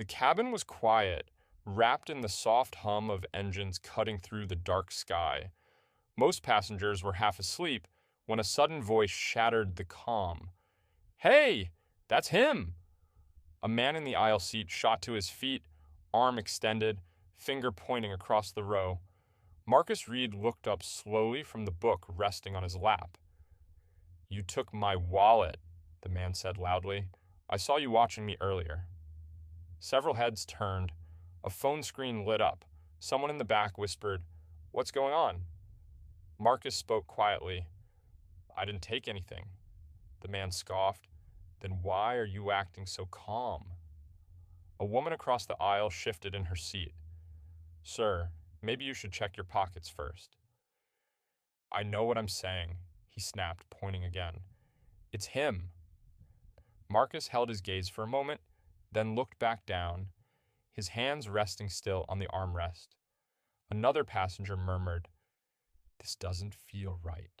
The cabin was quiet, wrapped in the soft hum of engines cutting through the dark sky. Most passengers were half asleep when a sudden voice shattered the calm. "Hey, that's him!" A man in the aisle seat shot to his feet, arm extended, finger pointing across the row. Marcus Reed looked up slowly from the book resting on his lap. "You took my wallet," the man said loudly. "I saw you watching me earlier." Several heads turned. A phone screen lit up. Someone in the back whispered, "What's going on?" Marcus spoke quietly. "I didn't take anything." The man scoffed. "Then why are you acting so calm?" A woman across the aisle shifted in her seat. "Sir, maybe you should check your pockets first." "I know what I'm saying," he snapped, pointing again. "It's him." Marcus held his gaze for a moment, then looked back down, his hands resting still on the armrest. Another passenger murmured, "This doesn't feel right."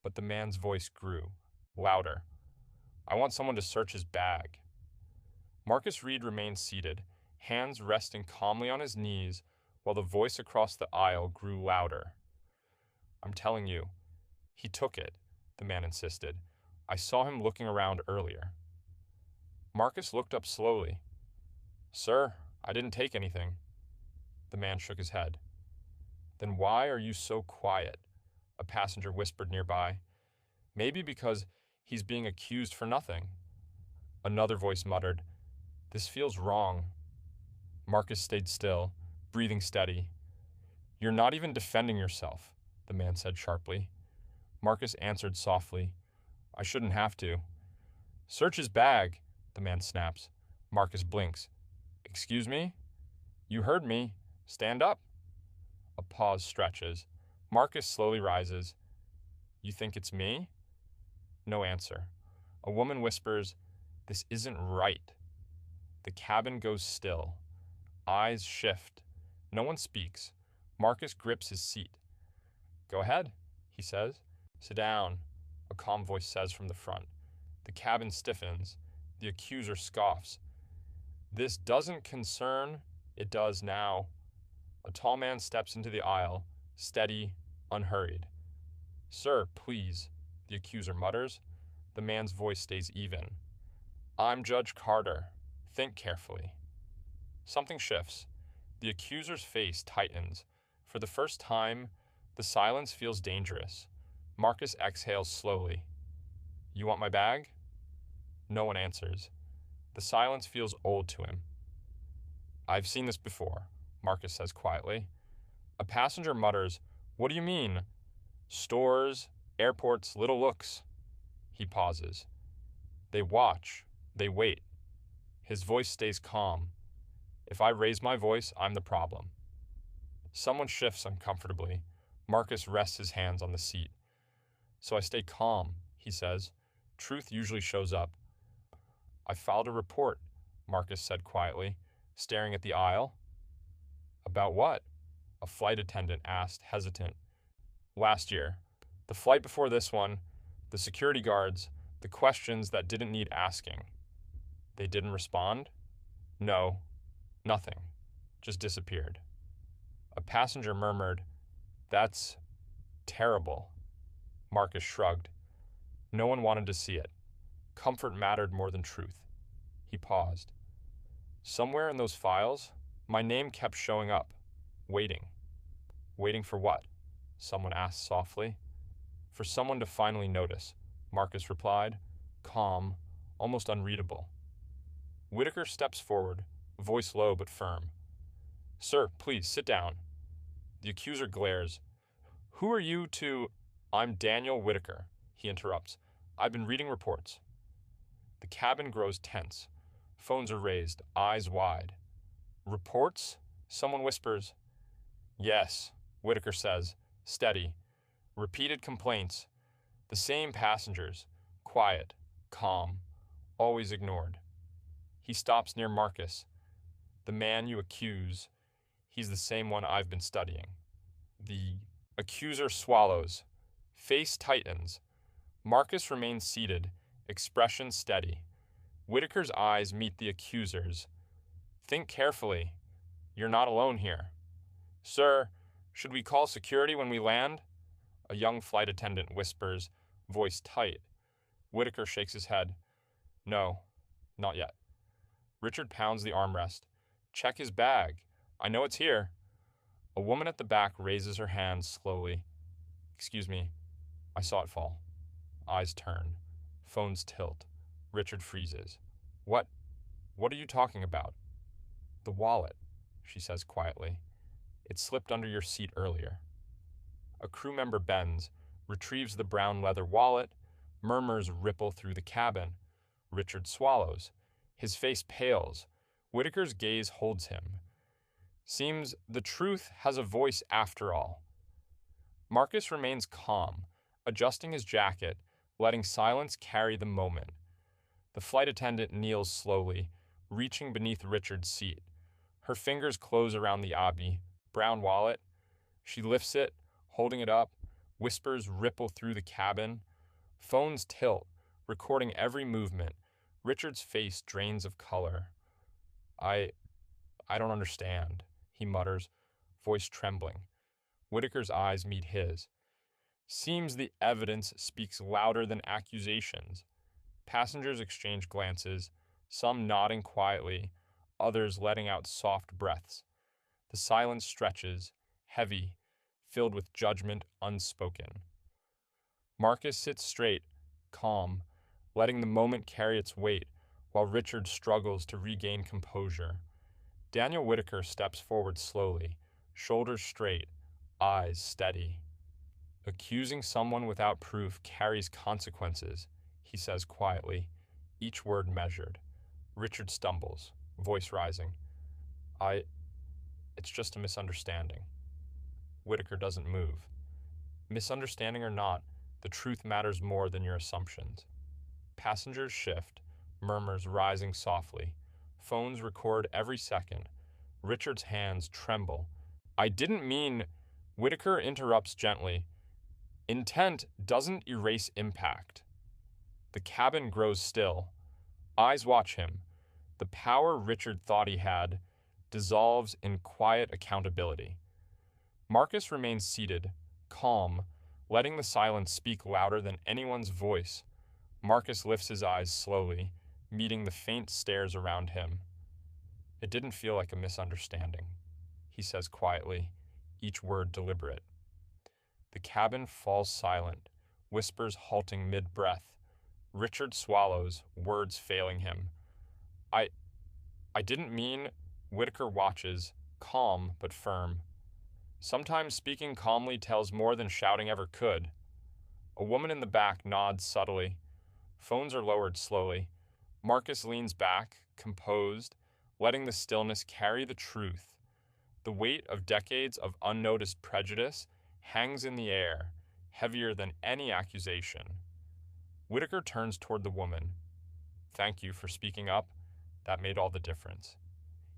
But the man's voice grew, louder. "I want someone to search his bag." Marcus Reed remained seated, hands resting calmly on his knees, while the voice across the aisle grew louder. "I'm telling you, he took it," the man insisted. "I saw him looking around earlier." Marcus looked up slowly. "Sir, I didn't take anything." The man shook his head. "Then why are you so quiet?" a passenger whispered nearby. "Maybe because he's being accused for nothing." Another voice muttered, "This feels wrong." Marcus stayed still, breathing steady. "You're not even defending yourself," the man said sharply. Marcus answered softly, "I shouldn't have to." "Search his bag," the man snaps. Marcus blinks. "Excuse me?" "You heard me. Stand up." A pause stretches. Marcus slowly rises. "You think it's me?" No answer. A woman whispers, "This isn't right." The cabin goes still. Eyes shift. No one speaks. Marcus grips his seat. "Go ahead," he says. "Sit down," a calm voice says from the front. The cabin stiffens. The accuser scoffs. "This doesn't concern." "It does now." A tall man steps into the aisle, steady, unhurried. "Sir, please," the accuser mutters. The man's voice stays even. "I'm Judge Carter. Think carefully." Something shifts. The accuser's face tightens. For the first time, the silence feels dangerous. Marcus exhales slowly. "You want my bag?" No one answers. The silence feels old to him. "I've seen this before," Marcus says quietly. A passenger mutters, "What do you mean?" "Stores, airports, little looks." He pauses. "They watch. They wait." His voice stays calm. "If I raise my voice, I'm the problem." Someone shifts uncomfortably. Marcus rests his hands on the seat. "So I stay calm," he says. "Truth usually shows up." "I filed a report," Marcus said quietly, staring at the aisle. "About what?" a flight attendant asked, hesitant. "Last year. The flight before this one, the security guards, the questions that didn't need asking." "They didn't respond?" "No, nothing. Just disappeared." A passenger murmured, "That's terrible." Marcus shrugged. No one wanted to see it. Comfort mattered more than truth. He paused. "Somewhere in those files, my name kept showing up, waiting." "Waiting for what?" someone asked softly. "For someone to finally notice," Marcus replied, calm, almost unreadable. Whitaker steps forward, voice low but firm. "Sir, please, sit down." The accuser glares. "Who are you to—" "I'm Daniel Whitaker," he interrupts. "I've been reading reports." The cabin grows tense. Phones are raised, eyes wide. "Reports?" someone whispers. "Yes," Whitaker says, steady. "Repeated complaints. The same passengers. Quiet, calm, always ignored." He stops near Marcus. "The man you accuse, he's the same one I've been studying." The accuser swallows. Face tightens. Marcus remains seated, expression steady. Whitaker's eyes meet the accuser's. Think carefully. You're not alone here. Sir, should we call security when we land? A young flight attendant whispers, voice tight. Whitaker shakes his head. No, not yet. Richard pounds the armrest. Check his bag. I know it's here. A woman at the back raises her hand slowly. Excuse me. I saw it fall. Eyes turn. Phones tilt. Richard freezes. What are you talking about? The wallet, she says quietly. It slipped under your seat earlier. A crew member bends, retrieves the brown leather wallet. Murmurs ripple through the cabin. Richard swallows. His face pales. Whitaker's gaze holds him. Seems the truth has a voice after all. Marcus remains calm, adjusting his jacket, letting silence carry the moment. The flight attendant kneels slowly, reaching beneath Richard's seat. Her fingers close around the brown wallet. She lifts it, holding it up. Whispers ripple through the cabin. Phones tilt, recording every movement. Richard's face drains of color. I don't understand, he mutters, voice trembling. Whitaker's eyes meet his. Seems the evidence speaks louder than accusations. Passengers exchange glances, some nodding quietly, others letting out soft breaths. The silence stretches, heavy, filled with judgment unspoken. Marcus sits straight, calm, letting the moment carry its weight, while Richard struggles to regain composure. Daniel Whitaker steps forward slowly, shoulders straight, eyes steady. Accusing someone without proof carries consequences, he says quietly, each word measured. Richard stumbles, voice rising. It's just a misunderstanding. Whitaker doesn't move. Misunderstanding or not, the truth matters more than your assumptions. Passengers shift, murmurs rising softly. Phones record every second. Richard's hands tremble. I didn't mean... Whitaker interrupts gently. Intent doesn't erase impact. The cabin grows still. Eyes watch him. The power Richard thought he had dissolves in quiet accountability. Marcus remains seated, calm, letting the silence speak louder than anyone's voice. Marcus lifts his eyes slowly, meeting the faint stares around him. It didn't feel like a misunderstanding, he says quietly, each word deliberate. The cabin falls silent, whispers halting mid-breath. Richard swallows, words failing him. I didn't mean... Whitaker watches, calm but firm. Sometimes speaking calmly tells more than shouting ever could. A woman in the back nods subtly. Phones are lowered slowly. Marcus leans back, composed, letting the stillness carry the truth. The weight of decades of unnoticed prejudice hangs in the air, heavier than any accusation. Whitaker turns toward the woman. Thank you for speaking up. That made all the difference.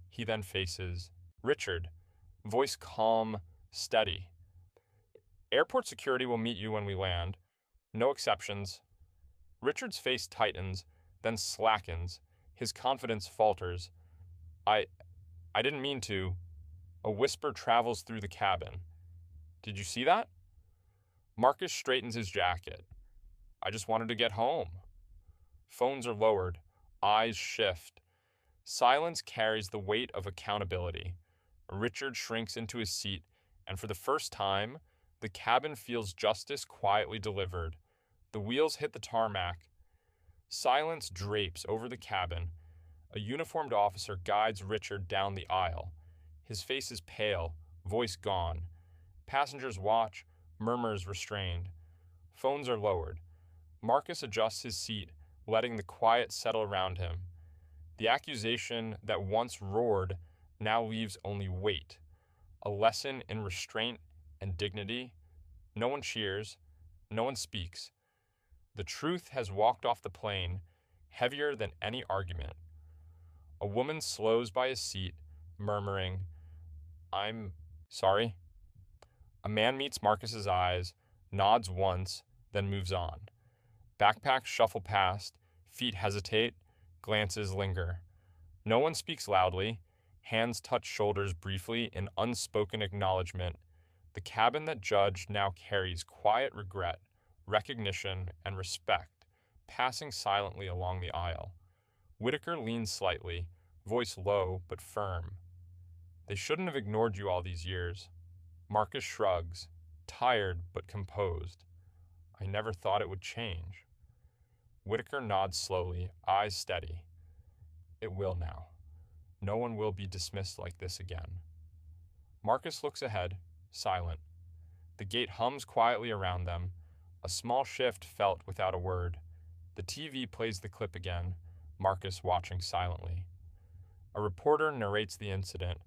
He then faces Richard, voice calm, steady. Airport security will meet you when we land. No exceptions. Richard's face tightens, then slackens. His confidence falters. I didn't mean to. A whisper travels through the cabin. Did you see that? Marcus straightens his jacket. I just wanted to get home. Phones are lowered. Eyes shift. Silence carries the weight of accountability. Richard shrinks into his seat, and for the first time, the cabin feels justice quietly delivered. The wheels hit the tarmac. Silence drapes over the cabin. A uniformed officer guides Richard down the aisle. His face is pale, voice gone. Passengers watch, murmurs restrained. Phones are lowered. Marcus adjusts his seat, letting the quiet settle around him. The accusation that once roared now leaves only weight, a lesson in restraint and dignity. No one cheers, no one speaks. The truth has walked off the plane, heavier than any argument. A woman slows by his seat, murmuring, I'm sorry. A man meets Marcus's eyes, nods once, then moves on. Backpacks shuffle past, feet hesitate, Glances linger. No one speaks loudly. Hands touch shoulders briefly in unspoken acknowledgement. The cabin that judged now carries quiet regret, recognition, and respect, passing silently along the aisle. Whitaker leans slightly, voice low but firm. They shouldn't have ignored you all these years. Marcus shrugs, tired but composed. I never thought it would change. Whitaker nods slowly, eyes steady. It will now. No one will be dismissed like this again. Marcus looks ahead, silent. The gate hums quietly around them, a small shift felt without a word. The TV plays the clip again, Marcus watching silently. A reporter narrates the incident,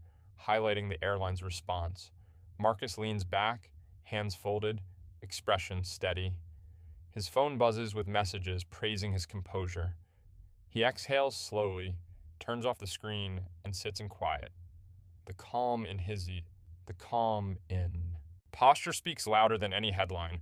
highlighting the airline's response. Marcus leans back, hands folded, expression steady. His phone buzzes with messages praising his composure. He exhales slowly, turns off the screen, and sits in quiet. The calm in. Posture speaks louder than any headline.